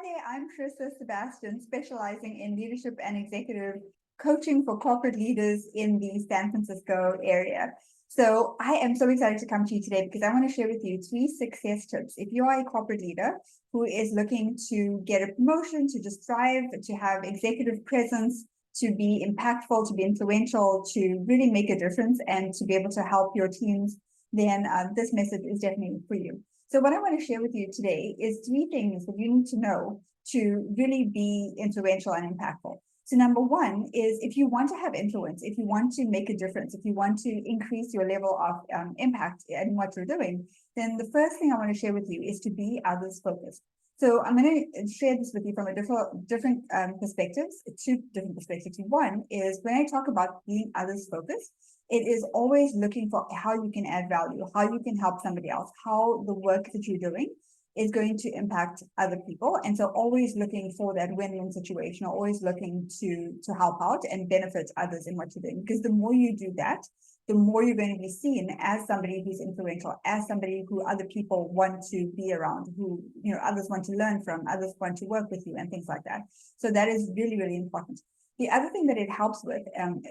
there, I'm Trista Sebastian, specializing in leadership and executive coaching for corporate leaders in the San Francisco area. So I am so excited to come to you today because I want to share with you 3 success tips. If you are a corporate leader who is looking to get a promotion, to just thrive, to have executive presence, to be impactful, to be influential, to really make a difference, and to be able to help your teams, then this message is definitely for you. So what I want to share with you today is 3 things that you need to know to really be influential and impactful. So number one is, if you want to have influence, if you want to make a difference, if you want to increase your level of impact in what you're doing, then the first thing I want to share with you is to be others focused. So I'm going to share this with you from a different perspectives, 2 different perspectives. One is, when I talk about being others focused, it is always looking for how you can add value, how you can help somebody else, how the work that you're doing is going to impact other people. And so always looking for that win-win situation, always looking to help out and benefit others in what you're doing. Because the more you do that, the more you're going to be seen as somebody who's influential, as somebody who other people want to be around, who, others want to learn from, others want to work with you, and things like that. So that is really, really important. The other thing that it helps with,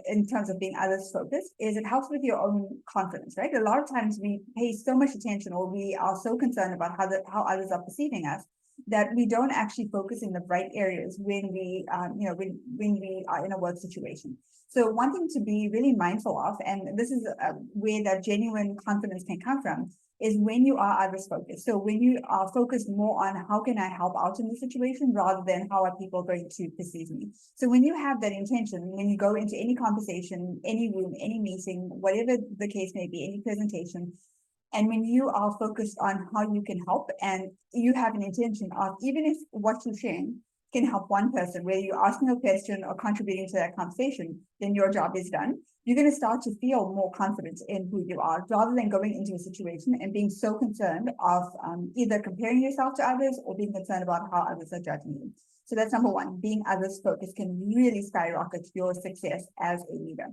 in terms of being others focused, is it helps with your own confidence, right? A lot of times we pay so much attention, or we are so concerned about how others are perceiving us, that we don't actually focus in the right areas when we, when we are in a work situation. So one thing to be really mindful of, and this is where that genuine confidence can come from, is when you are others focused. So when you are focused more on how can I help out in the situation, rather than how are people going to perceive me. So when you have that intention, when you go into any conversation, any room, any meeting, whatever the case may be, any presentation, and when you are focused on how you can help, and you have an intention of, even if what you're sharing can help one person, whether you're asking a question or contributing to that conversation, then your job is done. You're going to start to feel more confident in who you are, rather than going into a situation and being so concerned of either comparing yourself to others or being concerned about how others are judging you. So that's number one. Being others focused can really skyrocket your success as a leader.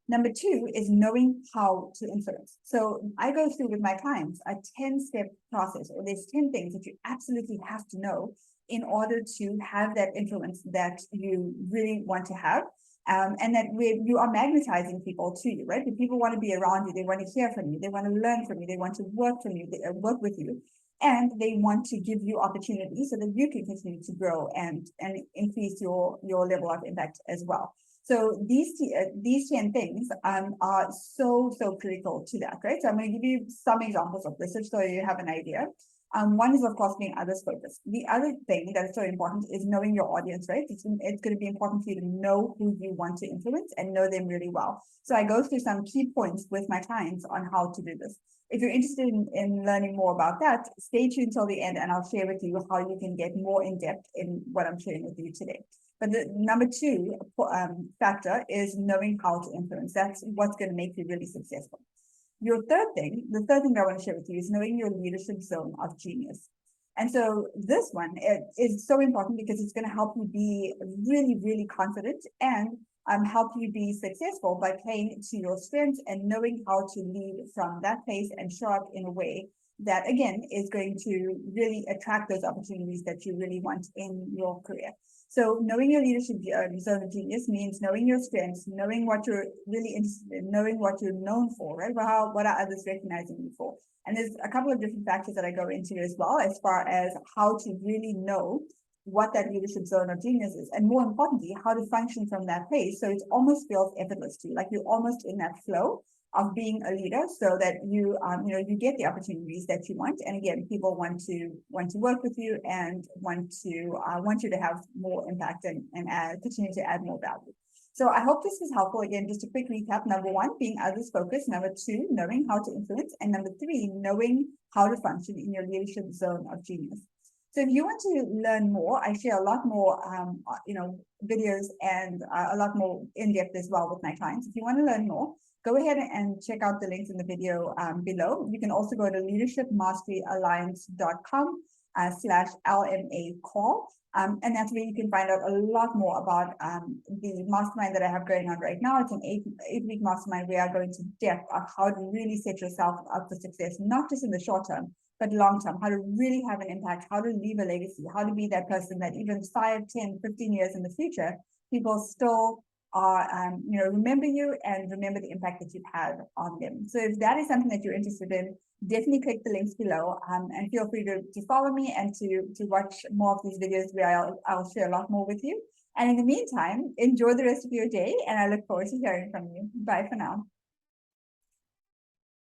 Number 2 is knowing how to influence. So I go through with my clients a 10-step process, or there's 10 things that you absolutely have to know in order to have that influence that you really want to have. And that you are magnetizing people to you, right? The people want to be around you. They want to hear from you. They want to learn from you. They want to work from you, work with you. And they want to give you opportunities so that you can continue to grow and increase your level of impact as well. So these 10 things are so critical to that, right? So I'm going to give you some examples of this, just so you have an idea. One is, of course, being others focused. The other thing that is so important is knowing your audience, right? It's going to be important for you to know who you want to influence and know them really well. So I go through some key points with my clients on how to do this. If you're interested in learning more about that, stay tuned till the end, and I'll share with you how you can get more in depth in what I'm sharing with you today. But the number 2 factor is knowing how to influence. That's what's going to make you really successful. The third thing I want to share with you is knowing your leadership zone of genius. And so this one is so important because it's going to help you be really, really confident, and help you be successful by playing to your strengths and knowing how to lead from that place and show up in a way that, again, is going to really attract those opportunities that you really want in your career. So knowing your leadership zone of genius means knowing your strengths, knowing what you're really interested in, knowing what you're known for, right? What are others recognizing you for? And there's a couple of different factors that I go into as well, as far as how to really know what that leadership zone of genius is, and more importantly, how to function from that place. So it almost feels effortless to you, like you're almost in that flow of being a leader, so that you you get the opportunities that you want. And again, people want to work with you and want you to have more impact and continue to add more value. So I hope this was helpful. Again, just a quick recap. Number 1, being others focused. Number 2, knowing how to influence. And number 3, knowing how to function in your leadership zone of genius. So if you want to learn more, I share a lot more, videos and a lot more in depth as well with my clients. If you want to learn more, go ahead and check out the links in the video below. You can also go to leadershipmasteryalliance.com /LMA call. And that's where you can find out a lot more about the mastermind that I have going on right now. It's an 8-week mastermind where I go into depth of how to really set yourself up for success, not just in the short term, but long term, how to really have an impact, how to leave a legacy, how to be that person that even 5, 10, 15 years in the future, people still are, remember you and remember the impact that you've had on them. So if that is something that you're interested in, definitely click the links below, and feel free to follow me and to watch more of these videos where I'll share a lot more with you. And in the meantime, enjoy the rest of your day, and I look forward to hearing from you. Bye for now.